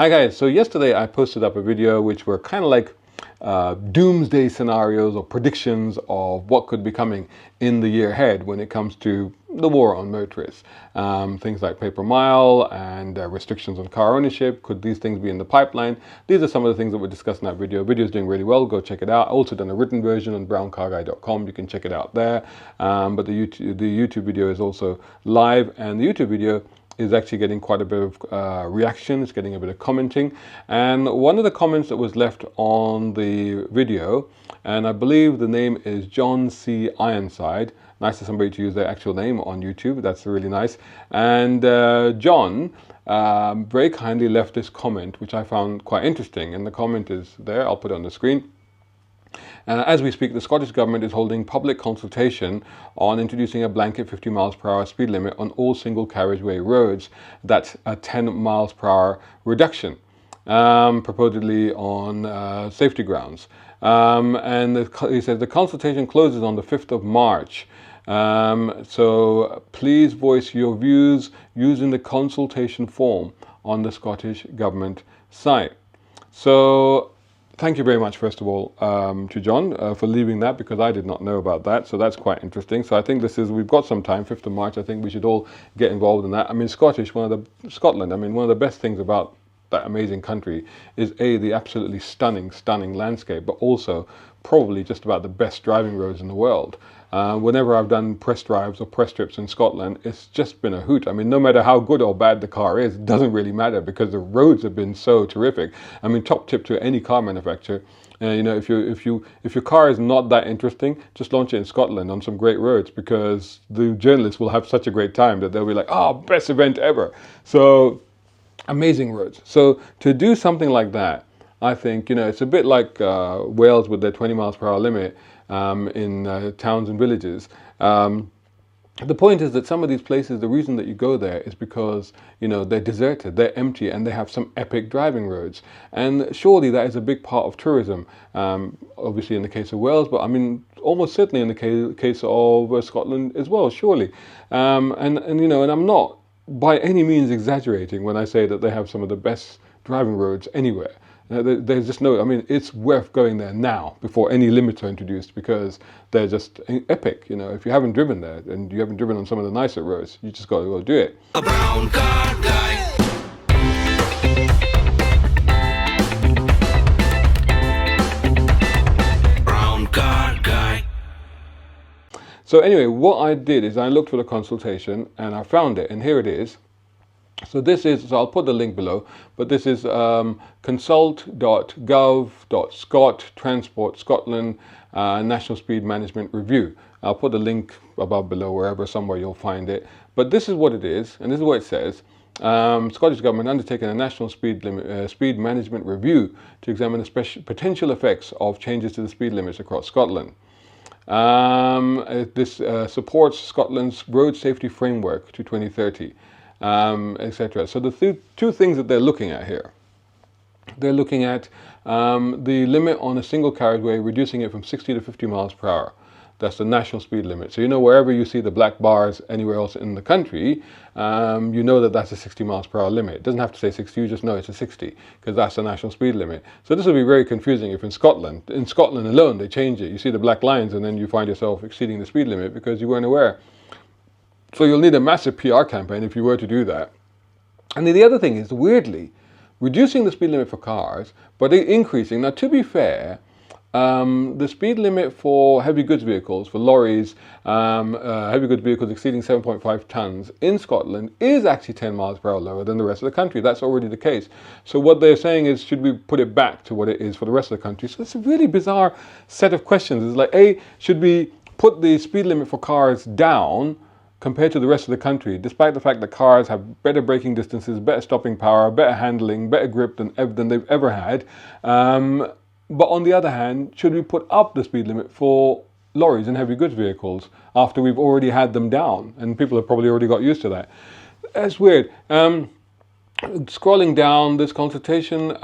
Hi guys, so yesterday I posted up a video which were kind of like doomsday scenarios or predictions of what could be coming in the year ahead when it comes to the war on motorists. Things like pay per mile and restrictions on car ownership. Could these things be in the pipeline? These are some of the things that were discussed in that video. The video is doing really well. Go check it out. I also done a written version on browncarguy.com. You can check it out there. But the YouTube video is also live, and the YouTube video is actually getting quite a bit of reaction. It's getting a bit of commenting, and one of the comments that was left on the video, and I believe the name is John C. Ironside. Nice for somebody to use their actual name on YouTube. That's really nice. And John very kindly left this comment, which I found quite interesting, and the comment is there. I'll put it on the screen. As we speak, the Scottish Government is holding public consultation on introducing a blanket 50 miles per hour speed limit on all single carriageway roads. That's a 10 miles per hour reduction, purportedly on safety grounds. He says the consultation closes on the 5th of March. So please voice your views using the consultation form on the Scottish Government site. So thank you very much, first of all, to John for leaving that, because I did not know about that. So that's quite interesting. So I think we've got some time, 5th of March. I think we should all get involved in that. I mean, Scotland, I mean, one of the best things about that amazing country is the absolutely stunning landscape, but also probably just about the best driving roads in the world. Whenever I've done press drives or press trips in Scotland, it's just been a hoot. I mean, no matter how good or bad the car is, it doesn't really matter because the roads have been so terrific. I mean, top tip to any car manufacturer, you know, if your car is not that interesting, just launch it in Scotland on some great roads, because the journalists will have such a great time that they'll be like, oh, best event ever. So amazing roads. So to do something like that, I think, you know, it's a bit like Wales with their 20 miles per hour limit in towns and villages. The point is that some of these places, the reason that you go there is because, you know, they're deserted, they're empty, and they have some epic driving roads. And surely that is a big part of tourism, obviously in the case of Wales, but I mean, almost certainly in the case of Scotland as well, surely. And you know, and I'm not by any means exaggerating when I say that they have some of the best driving roads anywhere. There's just no, I mean, it's worth going there now before any limits are introduced, because they're just epic. You know, if you haven't driven there and you haven't driven on some of the nicer roads, you just got to go do it. A brown car guy. Brown car guy. So anyway, what I did is I looked for the consultation and I found it, and here it is. So this is, so I'll put the link below, but this is consult.gov.scot Transport Scotland National Speed Management Review. I'll put the link above below, wherever, somewhere you'll find it. But this is what it is, and this is what it says. Scottish Government undertaking a national speed management review to examine the potential effects of changes to the speed limits across Scotland. This supports Scotland's road safety framework to 2030. Etc. So the two things that they're looking at here, they're looking at the limit on a single carriageway, reducing it from 60 to 50 miles per hour. That's the national speed limit. So you know, wherever you see the black bars anywhere else in the country, you know that that's a 60 miles per hour limit. It doesn't have to say 60, you just know it's a 60, because that's the national speed limit. So this will be very confusing if in Scotland alone, they change it. You see the black lines and then you find yourself exceeding the speed limit because you weren't aware. So you'll need a massive PR campaign if you were to do that. And then the other thing is, weirdly, reducing the speed limit for cars, but increasing. Now, to be fair, the speed limit for heavy goods vehicles, for lorries, heavy goods vehicles exceeding 7.5 tons in Scotland is actually 10 miles per hour lower than the rest of the country. That's already the case. So what they're saying is, should we put it back to what it is for the rest of the country? So it's a really bizarre set of questions. It's like, should we put the speed limit for cars down compared to the rest of the country, despite the fact that cars have better braking distances, better stopping power, better handling, better grip than they've ever had. But on the other hand, should we put up the speed limit for lorries and heavy goods vehicles after we've already had them down? And people have probably already got used to that. That's weird. Scrolling down this consultation,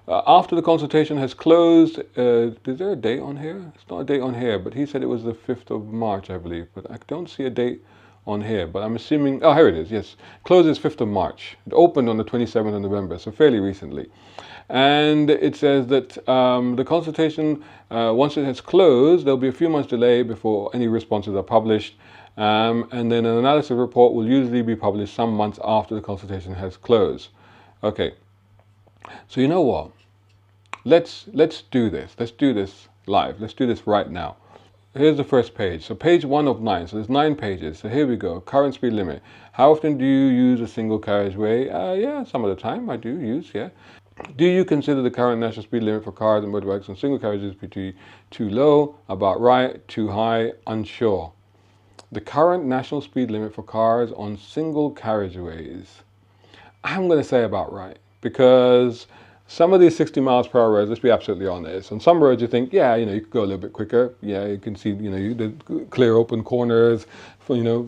after the consultation has closed, is there a date on here? It's not a date on here, but he said it was the 5th of March, I believe, but I don't see a date on here, but I'm assuming, oh, here it is, yes. Closes 5th of March. It opened on the 27th of November, so fairly recently. And it says that the consultation, once it has closed, there'll be a few months delay before any responses are published. And then an analysis report will usually be published some months after the consultation has closed. Okay, so you know what? Let's do this. Let's do this live. Let's do this right now. Here's the first page. So page 1 of 9. So there's 9 pages. So here we go. Current speed limit. How often do you use a single carriageway? Yeah, some of the time I do use, yeah. Do you consider the current national speed limit for cars and motorbikes on single carriages to be too low, about right, too high, unsure? The current national speed limit for cars on single carriageways. I'm going to say about right, because some of these 60 miles per hour roads, let's be absolutely honest, on some roads you think, yeah, you could go a little bit quicker. Yeah, you can see, the clear open corners,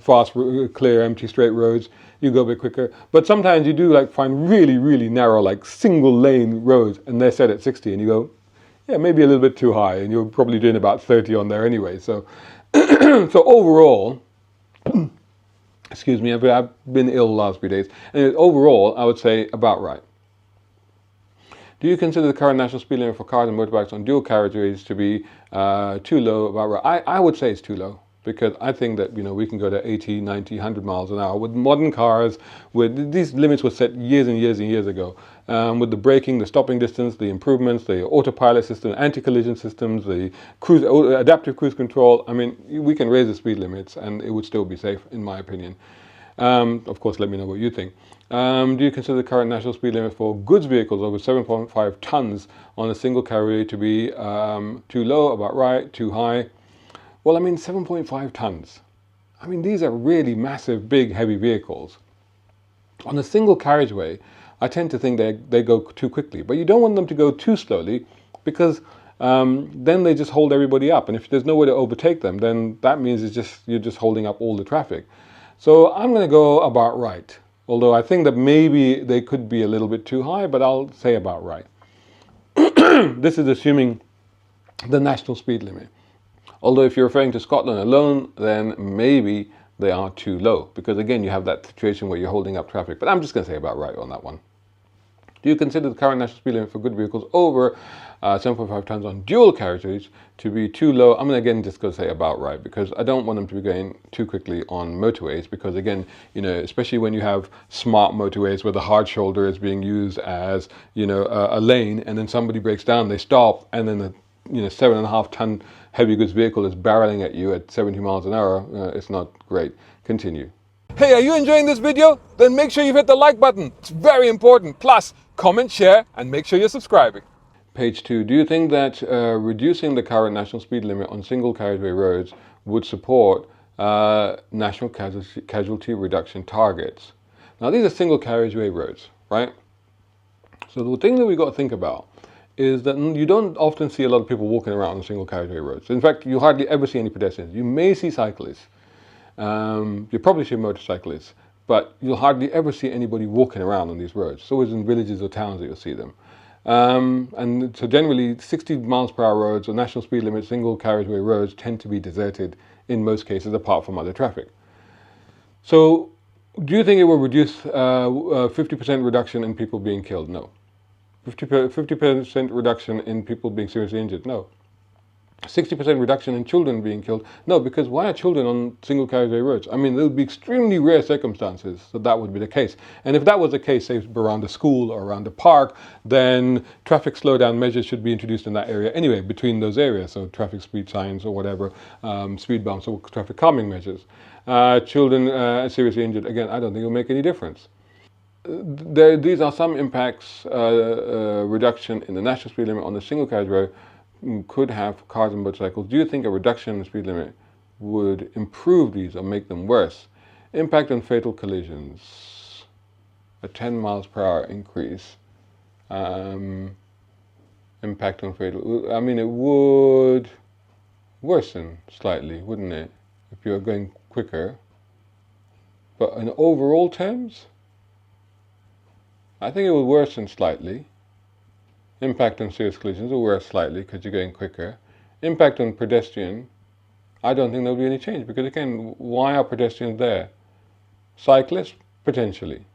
fast, clear, empty, straight roads, you go a bit quicker. But sometimes you do find really, really narrow, single lane roads, and they're set at 60, and you go, yeah, maybe a little bit too high, and you're probably doing about 30 on there anyway. So, so overall, excuse me, I've been ill the last few days. Anyway, overall, I would say about right. Do you consider the current national speed limit for cars and motorbikes on dual carriageways to be too low, about right? I would say it's too low, because I think that we can go to 80, 90, 100 miles an hour with modern cars. With these limits were set years and years and years ago. With the braking, the stopping distance, the improvements, the autopilot system, anti-collision systems, the adaptive cruise control. I mean, we can raise the speed limits and it would still be safe, in my opinion. Of course, let me know what you think. Do you consider the current national speed limit for goods vehicles over 7.5 tons on a single carriageway to be too low, about right, too high? Well, I mean, 7.5 tons. I mean, these are really massive, big, heavy vehicles. On a single carriageway, I tend to think they go too quickly, but you don't want them to go too slowly, because then they just hold everybody up. And if there's no way to overtake them, then that means you're just holding up all the traffic. So I'm going to go about right. Although I think that maybe they could be a little bit too high, but I'll say about right. This is assuming the national speed limit. Although if you're referring to Scotland alone, then maybe they are too low, because again, you have that situation where you're holding up traffic. But I'm just going to say about right on that one. Do you consider the current national speed limit for good vehicles over 7.5 tons on dual carriageways to be too low? I'm again just going to say about right, because I don't want them to be going too quickly on motorways, because again, especially when you have smart motorways where the hard shoulder is being used as, a lane, and then somebody breaks down, they stop, and then the 7.5 ton heavy goods vehicle is barreling at you at 70 miles an hour. It's not great. Continue. Hey, are you enjoying this video? Then make sure you hit the like button. It's very important. Plus, comment, share, and make sure you're subscribing. Page 2. Do you think that reducing the current national speed limit on single carriageway roads would support national casualty reduction targets? Now, these are single carriageway roads, right? So the thing that we've got to think about is that you don't often see a lot of people walking around on single carriageway roads. In fact, you hardly ever see any pedestrians. You may see cyclists. You probably see motorcyclists, but you'll hardly ever see anybody walking around on these roads. It's always in villages or towns that you'll see them. And so generally 60 miles per hour roads or national speed limit single carriageway roads tend to be deserted in most cases, apart from other traffic. So do you think it will reduce 50% reduction in people being killed? No. 50% reduction in people being seriously injured? No. 60% reduction in children being killed? No, because why are children on single carriageway roads? I mean, there would be extremely rare circumstances that would be the case. And if that was the case, say around a school or around a park, then traffic slowdown measures should be introduced in that area anyway, between those areas. So traffic speed signs or whatever, speed bumps or traffic calming measures. Children seriously injured, again, I don't think it will make any difference. These are some impacts. Reduction in the national speed limit on the single carriageway could have cars and motorcycles. Do you think a reduction in the speed limit would improve these or make them worse? Impact on fatal collisions. A 10 miles per hour increase. Impact on fatal. I mean, it would worsen slightly, wouldn't it, if you're going quicker? But in overall terms, I think it will worsen slightly. Impact on serious collisions will worsen slightly because you're going quicker. Impact on pedestrian I don't think there'll be any change because, again, why are pedestrians there? Cyclists? Potentially.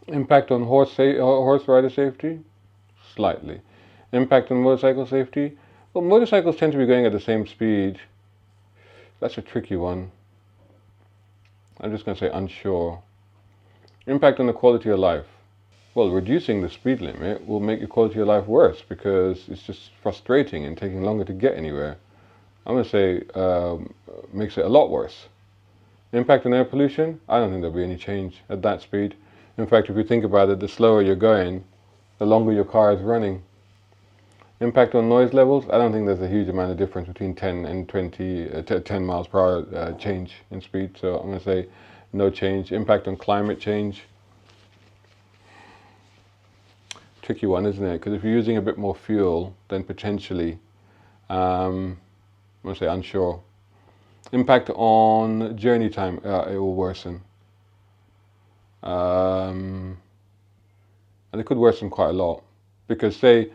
Impact on horse rider safety? Slightly. Impact on motorcycle safety? Well, motorcycles tend to be going at the same speed. That's a tricky one. I'm just going to say unsure. Impact on the quality of life? Well, reducing the speed limit will make your quality of life worse because it's just frustrating and taking longer to get anywhere. I'm going to say makes it a lot worse. Impact on air pollution? I don't think there'll be any change at that speed. In fact, if you think about it, the slower you're going, the longer your car is running. Impact on noise levels? I don't think there's a huge amount of difference between 10 and 10 miles per hour change in speed. So I'm going to say no change. Impact on climate change? Tricky one, isn't it? Because if you're using a bit more fuel, then potentially, I'm going to say unsure. Impact on journey time, it will worsen. And it could worsen quite a lot. Because say,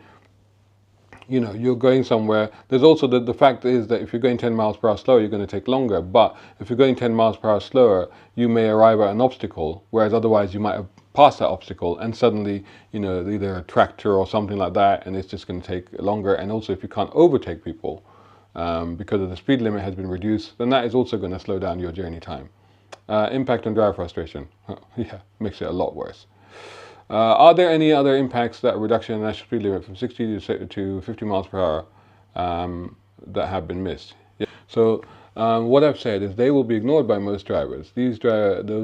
you're going somewhere. There's also the fact is that if you're going 10 miles per hour slower, you're going to take longer. But if you're going 10 miles per hour slower, you may arrive at an obstacle, whereas otherwise you might have passed that obstacle and suddenly, either a tractor or something like that, and it's just going to take longer. And also if you can't overtake people because of the speed limit has been reduced, then that is also going to slow down your journey time. Impact on driver frustration. Yeah, makes it a lot worse. Are there any other impacts that reduction in the national speed limit from 60 to 50 miles per hour that have been missed? Yeah. So what I've said is they will be ignored by most drivers. Those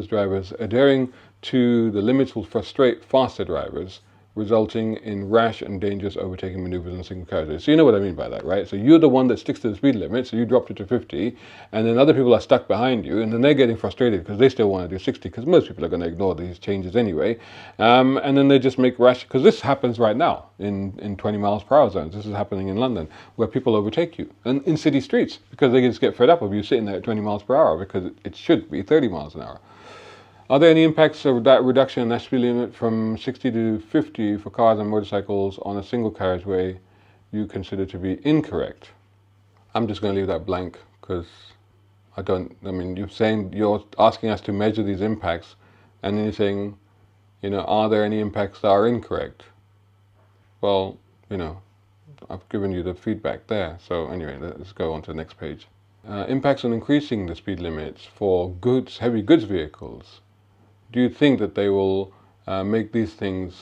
drivers adhering to the limits will frustrate faster drivers, resulting in rash and dangerous overtaking maneuvers on single carriageways. So you know what I mean by that, right? So you're the one that sticks to the speed limit, so you dropped it to 50, and then other people are stuck behind you, and then they're getting frustrated because they still want to do 60, because most people are going to ignore these changes anyway. And then they just make rash, because this happens right now in 20 miles per hour zones. This is happening in London, where people overtake you, and in city streets, because they just get fed up of you sitting there at 20 miles per hour, because it should be 30 miles an hour. Are there any impacts of that reduction in national speed limit from 60 to 50 for cars and motorcycles on a single carriageway you consider to be incorrect? I'm just going to leave that blank because you're asking us to measure these impacts, and then you're saying, are there any impacts that are incorrect? Well, I've given you the feedback there. So anyway, let's go on to the next page. Impacts on increasing the speed limits for heavy goods vehicles. Do you think that they will make these things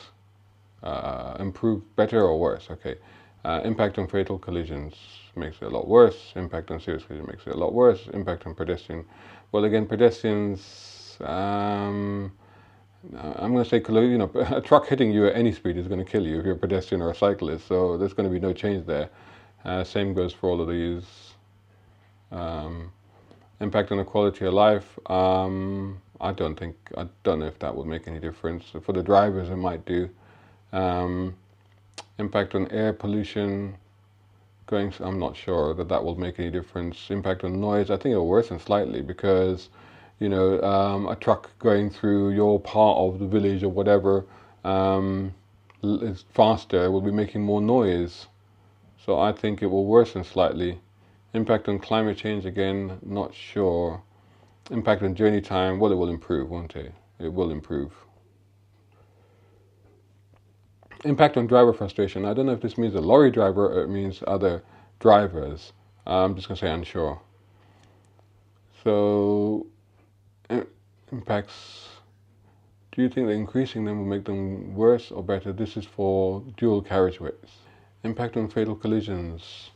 improve better or worse? Okay. Impact on fatal collisions makes it a lot worse. Impact on serious collision makes it a lot worse. Impact on pedestrian. Well, again, pedestrians, I'm going to say, a truck hitting you at any speed is going to kill you if you're a pedestrian or a cyclist. So there's going to be no change there. Same goes for all of these. Impact on the quality of life. I don't know if that would make any difference. For the drivers, it might do. Impact on air pollution, I'm not sure that will make any difference. Impact on noise, I think it'll worsen slightly because, a truck going through your part of the village or whatever is faster, will be making more noise. So I think it will worsen slightly. Impact on climate change, again, not sure. Impact on journey time, well, it will improve, won't it? It will improve. Impact on driver frustration. I don't know if this means a lorry driver or it means other drivers. I'm just going to say unsure. So, impacts. Do you think that increasing them will make them worse or better? This is for dual carriageways. Impact on fatal collisions.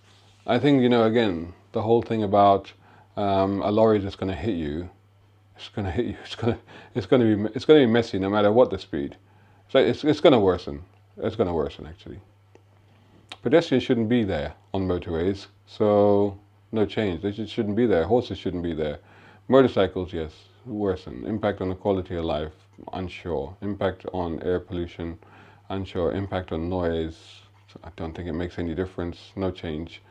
I think, again, the whole thing about a lorry just going to hit you. It's going to hit you. It's going to be messy no matter what the speed. So it's going to worsen. It's going to worsen actually. Pedestrians shouldn't be there on motorways, so no change. They shouldn't be there. Horses shouldn't be there. Motorcycles, yes, worsen. Impact on the quality of life, unsure. Impact on air pollution, unsure. Impact on noise, I don't think it makes any difference. No change.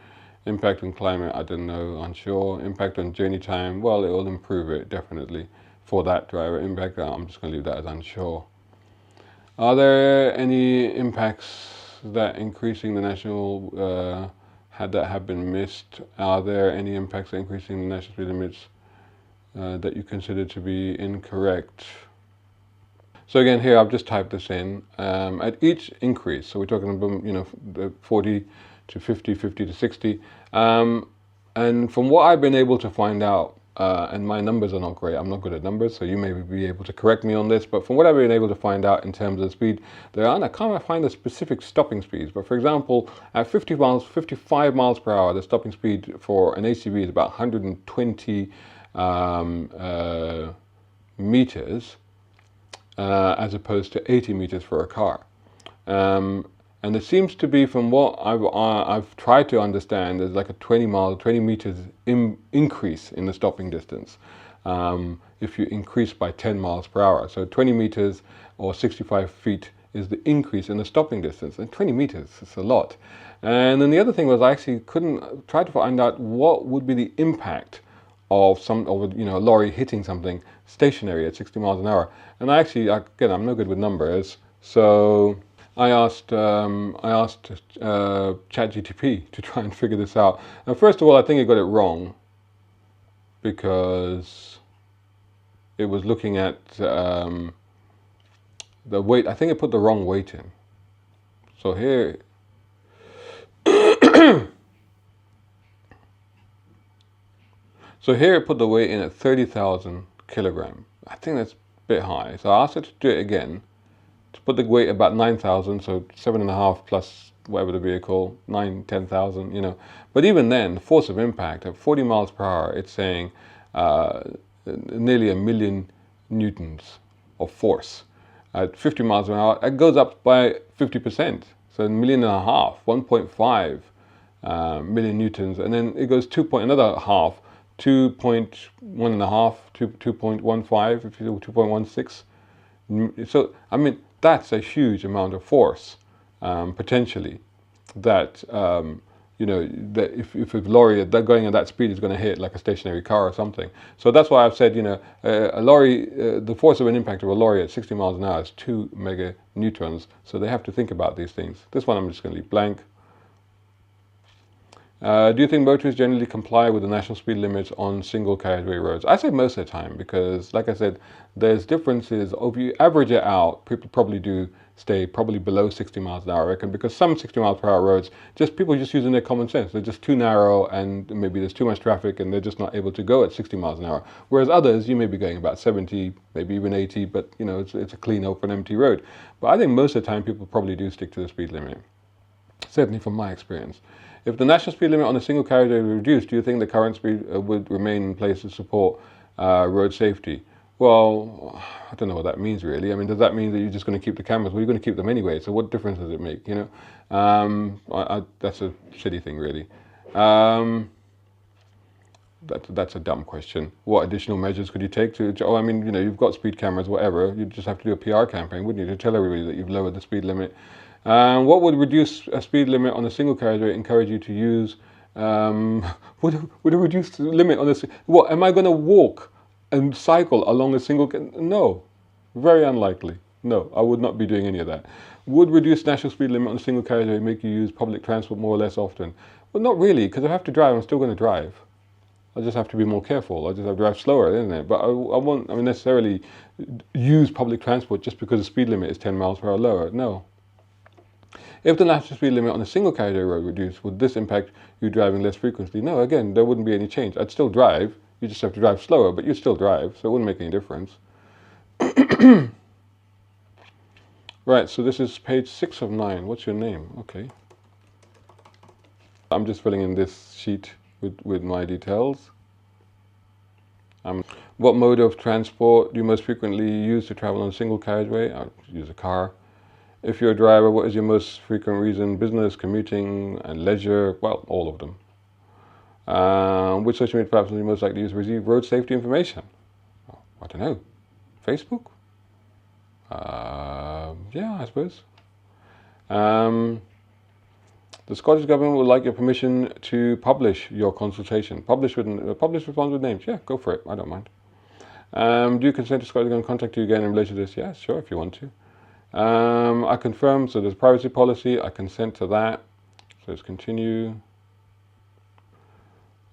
Impact on climate, I don't know, unsure. Impact on journey time, well, it will improve it, definitely, for that driver. Impact, I'm just going to leave that as unsure. Are there any impacts that increasing the national had that have been missed? Are there any impacts of increasing the national speed limits that you consider to be incorrect? So again, here I've just typed this in. At each increase, so we're talking about, you know, the 40 to 50, 50 to 60, and from what I've been able to find out, and my numbers are not great, I'm not good at numbers, so you may be able to correct me on this, but from what I've been able to find out in terms of speed, I can't find the specific stopping speeds, but for example, at 55 miles per hour, the stopping speed for an HGV is about 120 meters, as opposed to 80 meters for a car. And it seems to be, from what I've tried to understand, there's like a 20 meters increase in the stopping distance if you increase by 10 miles per hour. So 20 meters or 65 feet is the increase in the stopping distance. And 20 meters, it's a lot. And then the other thing was, I actually try to find out what would be the impact of a lorry hitting something stationary at 60 miles an hour. And again, I'm no good with numbers, so I asked ChatGPT to try and figure this out. And first of all, I think it got it wrong, because it was looking at the weight. I think it put the wrong weight in. So here, it put the weight in at 30,000 kilograms. I think that's a bit high. So I asked it to do it again, to put the weight about 9,000, so 7.5 plus whatever the vehicle, 10,000, you know. But even then, the force of impact at 40 miles per hour, it's saying nearly 1 million newtons of force. At 50 miles an hour, it goes up by 50%. So 1.5 million, 1.5 million newtons, and then it goes another half, 2.1.5, 2.15, if you do 2.16. So, I mean, that's a huge amount of force, potentially, that, that if a lorry going at that speed is going to hit like a stationary car or something. So that's why I've said, a lorry, the force of an impact of a lorry at 60 miles an hour is 2 meganewtons. So they have to think about these things. This one I'm just going to leave blank. Do you think motorists generally comply with the national speed limits on single carriageway roads? I say most of the time, because like I said, there's differences. If you average it out, people probably do stay probably below 60 miles an hour, I reckon, because some 60 miles per hour roads, people are just using their common sense. They're just too narrow, and maybe there's too much traffic, and they're just not able to go at 60 miles an hour. Whereas others, you may be going about 70, maybe even 80, but it's a clean, open, empty road. But I think most of the time people probably do stick to the speed limit, certainly from my experience. If the national speed limit on a single carriageway were reduced, do you think the current speed would remain in place to support road safety? Well, I don't know what that means really. I mean, does that mean that you're just going to keep the cameras? Well, you're going to keep them anyway, so what difference does it make, that's a silly thing really. That's a dumb question. What additional measures could you take to you've got speed cameras, whatever, you just have to do a PR campaign, wouldn't you, to tell everybody that you've lowered the speed limit. What would reduce a speed limit on a single carriageway encourage you to use? Would a reduced limit on this? What, am I going to walk and cycle along a single? No, very unlikely. No, I would not be doing any of that. Would reduced national speed limit on a single carriageway make you use public transport more or less often? Well, not really, because if I have to drive, I'm still going to drive. I just have to be more careful. I just have to drive slower, isn't it? But I won't necessarily use public transport just because the speed limit is 10 miles per hour lower. No. If the national speed limit on a single carriageway road reduced, would this impact you driving less frequently? No, again, there wouldn't be any change. I'd still drive. You just have to drive slower, but you'd still drive, so it wouldn't make any difference. Right, so this is page 6 of 9. What's your name? Okay. I'm just filling in this sheet with my details. What mode of transport do you most frequently use to travel on a single carriageway? I use a car. If you're a driver, what is your most frequent reason? Business, commuting, and leisure? Well, all of them. Which social media platforms are you most likely to use to receive road safety information? Oh, I don't know. Facebook? Yeah, I suppose. The Scottish Government would like your permission to publish your consultation. Publish response with names. Yeah, go for it. I don't mind. Do you consent to Scottish Government contact you again in relation to this? Yeah, sure, if you want to. I confirm, so there's privacy policy, I consent to that. So let's continue.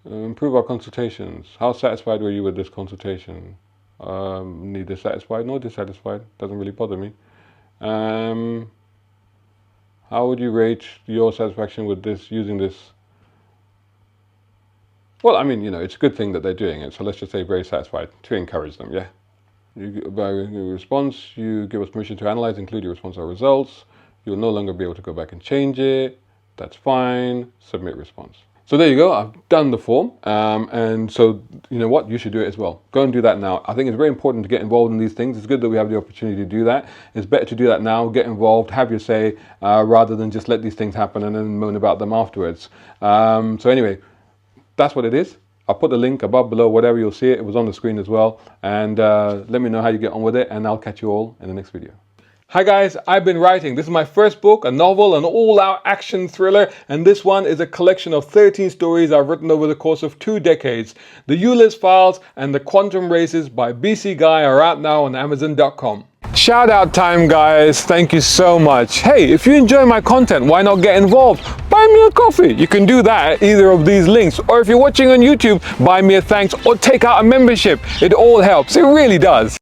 Improve our consultations. How satisfied were you with this consultation? Neither satisfied nor dissatisfied. Doesn't really bother me. How would you rate your satisfaction with this, using this? Well, I mean, you know, it's a good thing that they're doing it. So let's just say very satisfied, to encourage them, yeah? By your response, you give us permission to analyze, include your response or results. You'll no longer be able to go back and change it. That's fine. Submit response. So there you go. I've done the form. And so, you know what? You should do it as well. Go and do that now. I think it's very important to get involved in these things. It's good that we have the opportunity to do that. It's better to do that now, get involved, have your say, rather than just let these things happen and then moan about them afterwards. So anyway, that's what it is. I'll put the link above, below, whatever, you'll see it. It was on the screen as well. And let me know how you get on with it, and I'll catch you all in the next video. Hi guys, I've been writing. This is my first book, a novel, an all-out action thriller, and this one is a collection of 13 stories I've written over the course of 2 decades. The Ulysses Files and The Quantum Races by BC Guy are out now on Amazon.com. Shout out time, guys. Thank you so much. Hey, if you enjoy my content, why not get involved? Buy me a coffee. You can do that at either of these links. Or if you're watching on YouTube, buy me a thanks or take out a membership. It all helps. It really does.